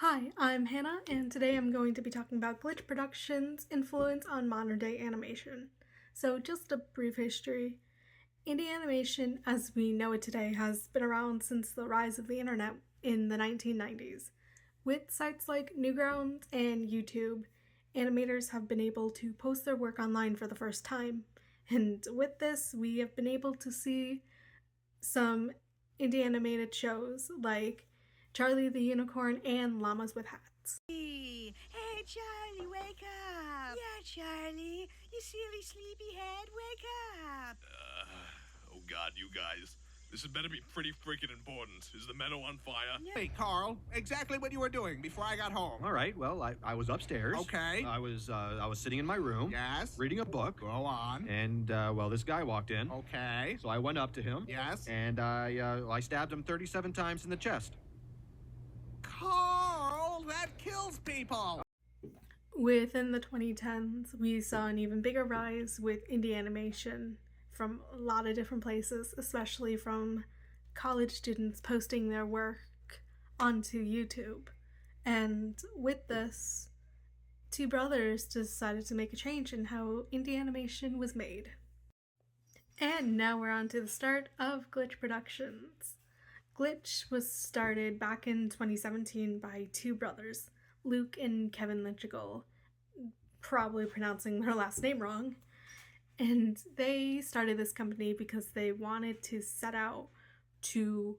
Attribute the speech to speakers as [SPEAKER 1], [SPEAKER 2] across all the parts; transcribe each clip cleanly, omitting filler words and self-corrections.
[SPEAKER 1] Hi, I'm Hannah, and today I'm going to be talking about Glitch Productions' influence on modern-day animation. So just a brief history. Indie animation, as we know it today, has been around since the rise of the internet in the 1990s. With sites like Newgrounds and YouTube, animators have been able to post their work online for the first time. And with this, we have been able to see some indie animated shows like Charlie the Unicorn and Llamas with Hats.
[SPEAKER 2] Hey, Charlie, wake up! Yeah, Charlie, you silly sleepyhead, wake up!
[SPEAKER 3] Oh God, you guys. This had better be pretty freaking important. Is the meadow on fire?
[SPEAKER 4] Hey, Carl, exactly what you were doing before I got home.
[SPEAKER 5] All right, well, I was upstairs.
[SPEAKER 4] Okay.
[SPEAKER 5] I was sitting in my room.
[SPEAKER 4] Yes.
[SPEAKER 5] Reading a book.
[SPEAKER 4] Go on.
[SPEAKER 5] And, this guy walked in.
[SPEAKER 4] Okay.
[SPEAKER 5] So I went up to him.
[SPEAKER 4] Yes.
[SPEAKER 5] And I stabbed him 37 times in the chest.
[SPEAKER 4] Carl, that kills people!
[SPEAKER 1] Within the 2010s, we saw an even bigger rise with indie animation from a lot of different places, especially from college students posting their work onto YouTube. And with this, two brothers decided to make a change in how indie animation was made. And now we're on to the start of Glitch Productions. Glitch was started back in 2017 by two brothers, Luke and Kevin Lynchigal, probably pronouncing their last name wrong. And they started this company because they wanted to set out to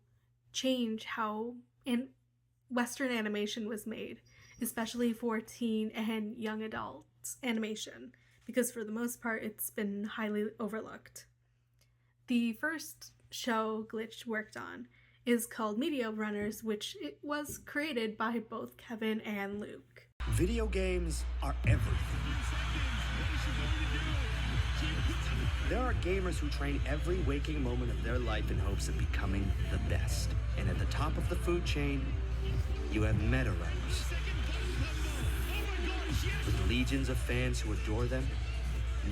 [SPEAKER 1] change how Western animation was made, especially for teen and young adults animation, because for the most part it's been highly overlooked. The first show Glitch worked on is called Media Runners, which it was created by both Kevin and Luke.
[SPEAKER 6] Video games are everything. There are gamers who train every waking moment of their life in hopes of becoming the best. And at the top of the food chain, you have meta runners. With legions of fans who adore them,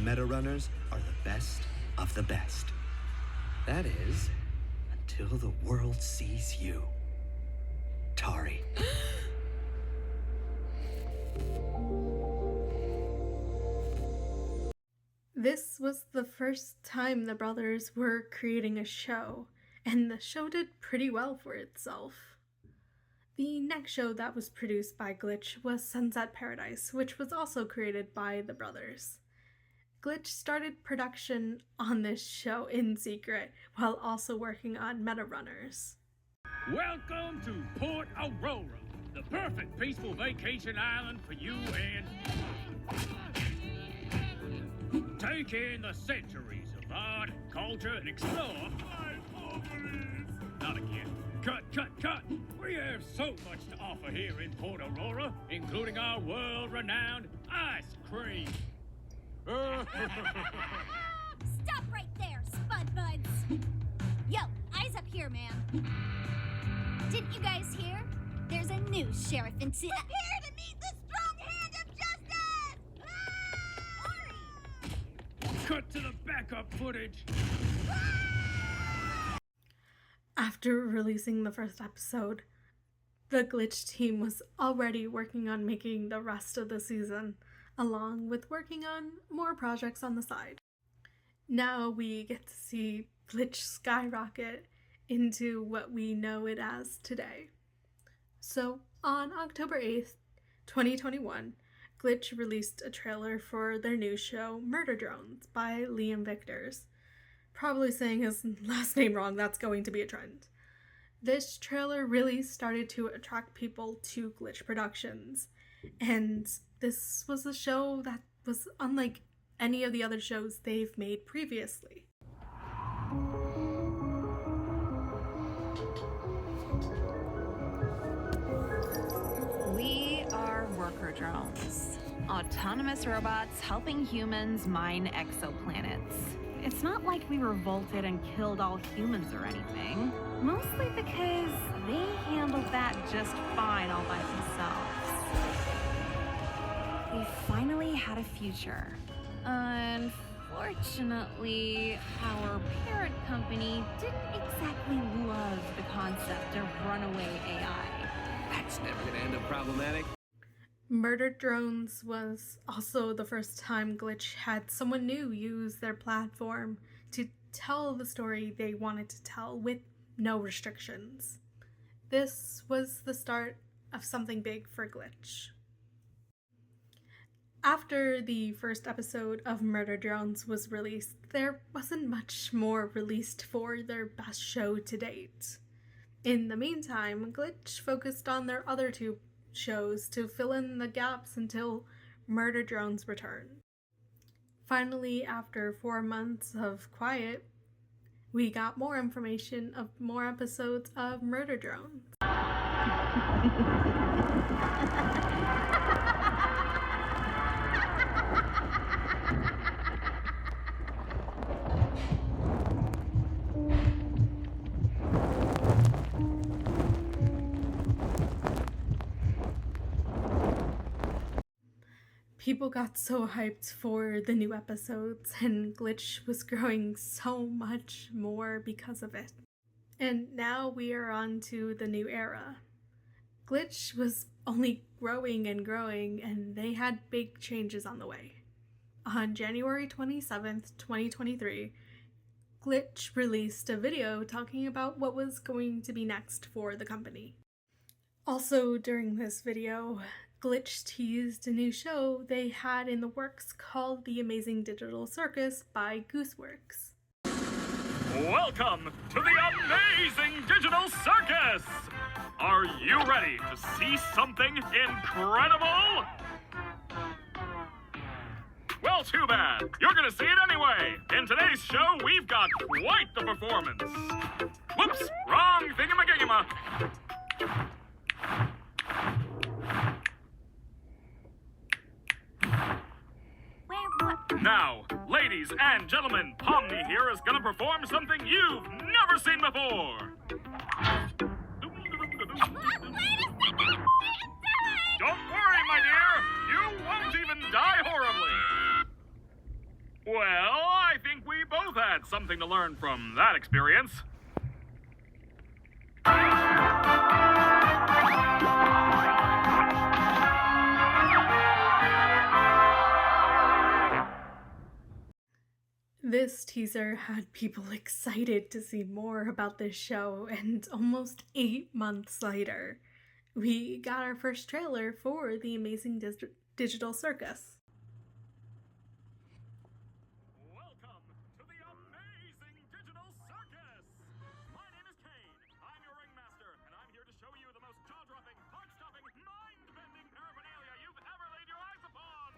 [SPEAKER 6] meta runners are the best of the best. That is, until the world sees you. Tari.
[SPEAKER 1] This was the first time the brothers were creating a show, and the show did pretty well for itself. The next show that was produced by Glitch was Sunset Paradise, which was also created by the brothers. Glitch started production on this show in secret while also working on Meta Runners.
[SPEAKER 7] Welcome to Port Aurora, the perfect peaceful vacation island for you and take in the centuries of art, culture, and explore. Not again. Cut! We have so much to offer here in Port Aurora, including our world-renowned ice cream.
[SPEAKER 8] Stop right there, Spud Buds! Yo, eyes up here, man. Didn't you guys hear? There's a new sheriff in here to meet the strong hand of justice!
[SPEAKER 7] Cut to the backup footage.
[SPEAKER 1] After releasing the first episode, the Glitch team was already working on making the rest of the season, along with working on more projects on the side. Now we get to see Glitch skyrocket into what we know it as today. So, on October 8th, 2021, Glitch released a trailer for their new show, Murder Drones, by Liam Victors. Probably saying his last name wrong, that's going to be a trend. This trailer really started to attract people to Glitch Productions, and this was a show that was unlike any of the other shows they've made previously.
[SPEAKER 9] We are worker drones, autonomous robots helping humans mine exoplanets. It's not like we revolted and killed all humans or anything, mostly because they handled that just fine all by themselves. We finally had a future. Unfortunately, our parent company didn't exactly love the concept of runaway AI.
[SPEAKER 6] That's never gonna end up problematic.
[SPEAKER 1] Murder Drones was also the first time Glitch had someone new use their platform to tell the story they wanted to tell with no restrictions. This was the start of something big for Glitch. After the first episode of Murder Drones was released, there wasn't much more released for their best show to date. In the meantime, Glitch focused on their other two shows to fill in the gaps until Murder Drones returned. Finally, after 4 months of quiet, we got more information of more episodes of Murder Drones. People got so hyped for the new episodes, and Glitch was growing so much more because of it. And now we are on to the new era. Glitch was only growing and growing, and they had big changes on the way. On January 27th, 2023, Glitch released a video talking about what was going to be next for the company. Also, during this video, Glitch teased a new show they had in the works called The Amazing Digital Circus by Gooseworks.
[SPEAKER 7] Welcome to the Amazing Digital Circus! Are you ready to see something incredible? Well, too bad. You're gonna see it anyway. In today's show, we've got quite the performance. Whoops, wrong thingamagigama. Now, ladies and gentlemen, Pomni here is gonna perform something you've never seen before. Don't worry, my dear. You won't even die horribly. Well, I think we both had something to learn from that experience.
[SPEAKER 1] This teaser had people excited to see more about this show, and almost 8 months later, we got our first trailer for The Amazing Digital Circus.
[SPEAKER 7] Welcome to the Amazing Digital Circus! My name is Kane. I'm your ringmaster, and I'm here to show you the most jaw-dropping, heart-stopping, mind-bending paraphernalia you've ever laid your eyes upon!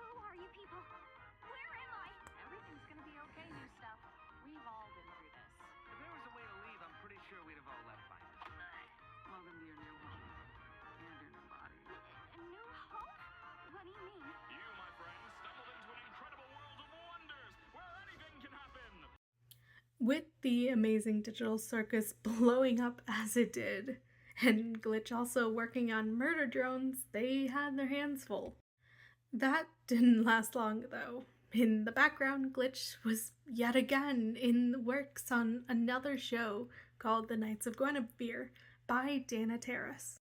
[SPEAKER 8] Who are you people? Where am I?
[SPEAKER 9] Everything's gonna be okay, new stuff. We've all been through this.
[SPEAKER 6] If there was a way to leave, I'm pretty sure we'd have all left by now.
[SPEAKER 9] Welcome to your new home. And your new body.
[SPEAKER 8] A new home? What do you mean?
[SPEAKER 7] You, my friend, stumbled into an incredible world of wonders, where anything can happen!
[SPEAKER 1] With The Amazing Digital Circus blowing up as it did, and Glitch also working on Murder Drones, they had their hands full. That didn't last long, though. In the background, Glitch was yet again in the works on another show called The Knights of Guinevere by Dana Terrace.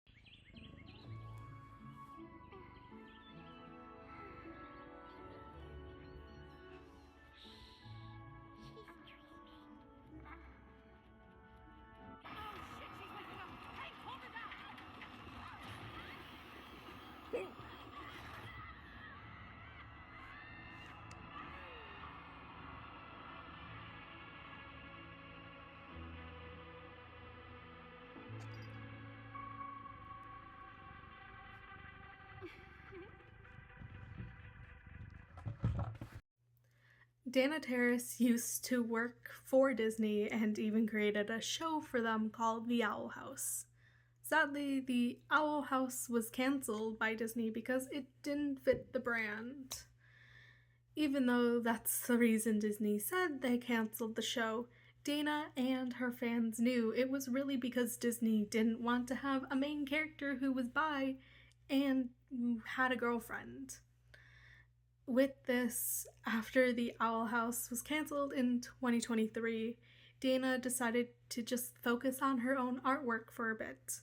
[SPEAKER 1] Dana Terrace used to work for Disney and even created a show for them called The Owl House. Sadly, The Owl House was cancelled by Disney because it didn't fit the brand. Even though that's the reason Disney said they cancelled the show, Dana and her fans knew it was really because Disney didn't want to have a main character who was bi and had a girlfriend. With this, after The Owl House was cancelled in 2023, Dana decided to just focus on her own artwork for a bit.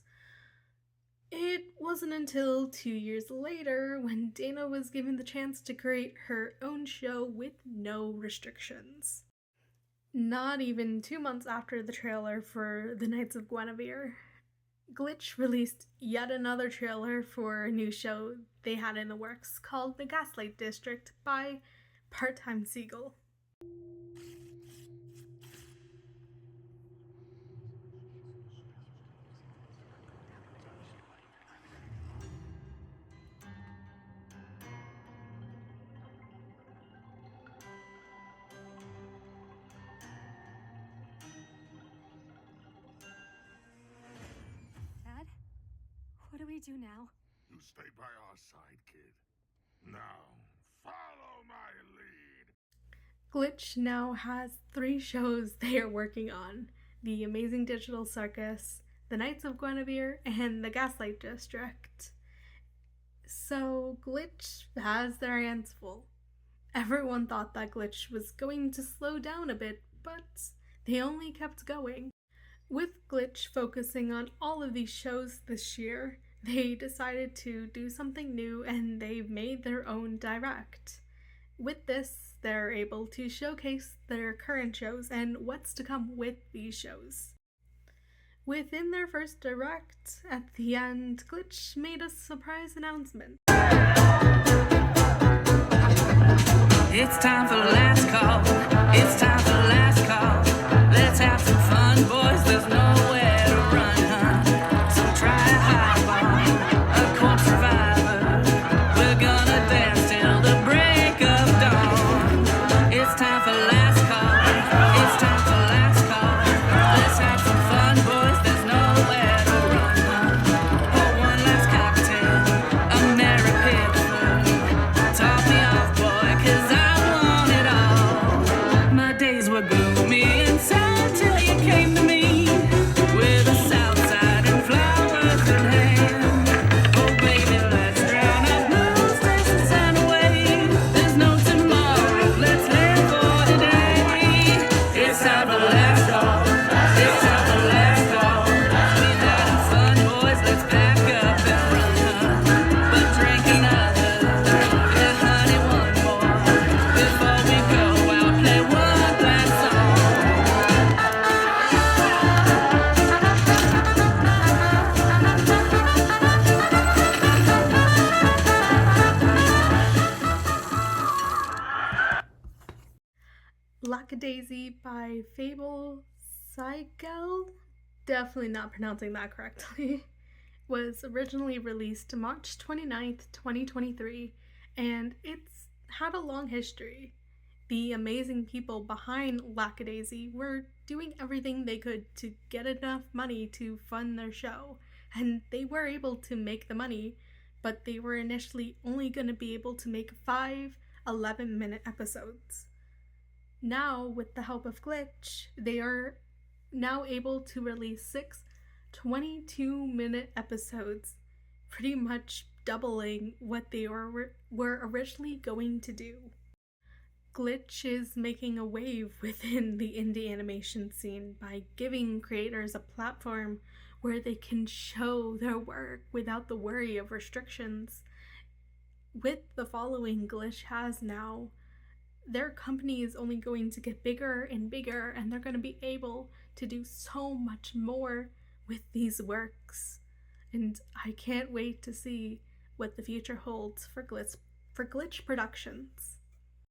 [SPEAKER 1] It wasn't until 2 years later when Dana was given the chance to create her own show with no restrictions. Not even 2 months after the trailer for The Knights of Guinevere, Glitch released yet another trailer for a new show they had in the works called The Gaslight District by Part-Time Seagull.
[SPEAKER 2] Dad, what do we do now?
[SPEAKER 7] You stay by our side, kid. Now, follow my lead.
[SPEAKER 1] Glitch now has 3 shows they are working on: The Amazing Digital Circus, The Knights of Guinevere, and The Gaslight District. So Glitch has their hands full. Everyone thought that Glitch was going to slow down a bit, but they only kept going. With Glitch focusing on all of these shows this year, they decided to do something new and they've made their own direct. With this, they're able to showcase their current shows and what's to come with these shows. Within their first direct, at the end, Glitch made a surprise announcement.
[SPEAKER 10] It's time for the last call. It's time for the last call. Let's have some fun, boys. There's nowhere to run, huh? So try a highball, a cold survivor. We're gonna dance till the break of dawn. It's time for the last call. It's time for the last call. Let's have some fun, boys. There's nowhere to run, huh? Pour one last cocktail, a merry Pittsburgh. Top me off, boy, 'cause I want it all. My days were gloomy and sad till you came to me with a south side and flowers in hand. Oh baby, let's drown our blues, dance the sun away. There's no tomorrow, let's live for today. It's time for the last call. It's time for the last call. We've had fun, boys, let's pack up and run, huh? But drink another, yeah, honey, one more. Before we go out, play one last song.
[SPEAKER 1] Lackadaisy by Fable Seigel, definitely not pronouncing that correctly, was originally released March 29th, 2023, and it's had a long history. The amazing people behind Lackadaisy were doing everything they could to get enough money to fund their show, and they were able to make the money, but they were initially only going to be able to make 5 11-minute episodes. Now, with the help of Glitch, they are now able to release 6 22-minute episodes, pretty much doubling what they were originally going to do. Glitch is making a wave within the indie animation scene by giving creators a platform where they can show their work without the worry of restrictions. With the following Glitch has now, their company is only going to get bigger and bigger, and they're going to be able to do so much more with these works. And I can't wait to see what the future holds for Glitch Productions.